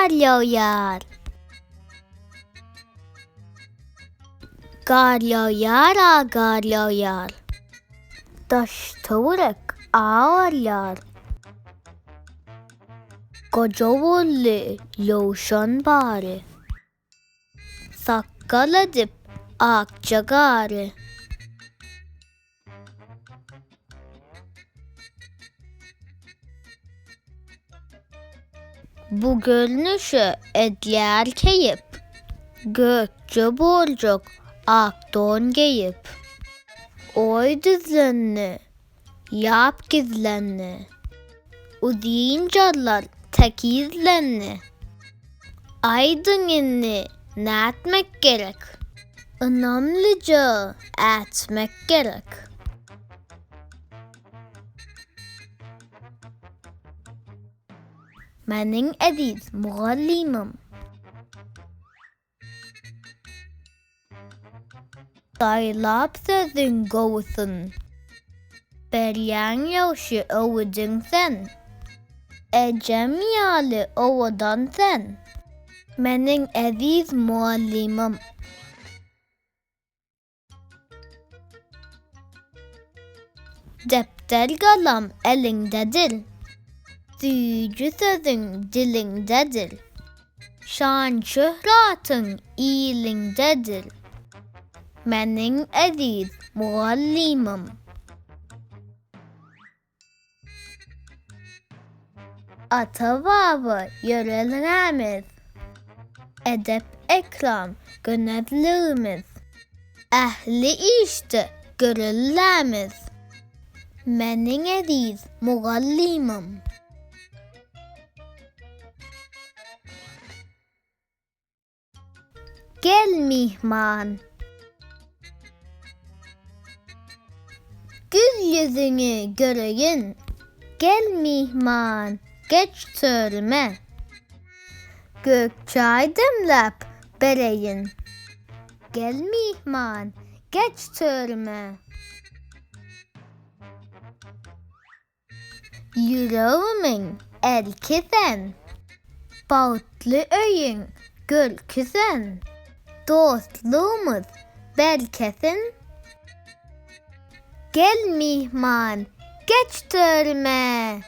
gar ýagýar. Gar ýagýar, gar ýagýar. Daş töwerek ağarlar. Goja bolly ýowşan bary. Sakkal edip akça gary. Bu görünüşü edler keyip, gökçe boljak ak don geyip. Oy dizlenni, yap gizlenni, udiyincarlar tekizlenni. Aydın inni nätmek gerek, ınamlıca etmek gerek. Meniň eziz mugallymym. Daýlap sözüň gowsyn. Berýän ýawşy owudyň sen. Ejem ýaly owadan sen. Meniň eziz mugallymym. Depter galam eliňdedir. Süýjü sözüň diliňdedir. Şan şöhratyň iliňdedir. Meniň eziz mugallymym. Ata-baba ýörelerimiz. Edep ekram gönedlerimiz. Ähli işte görüllerimiz. Meniň eziz mugallymym. Gel myhman. Gül yüzüňi göreyin. Gel myhman, geç törüme. Gökçay demlep bereyin. Gel myhman, geç törüme. Yüreğimin elki sen. Bağıtlı öyün gölkü sen. Dostluğumuz belkesin. Gel myhman, geç törüme.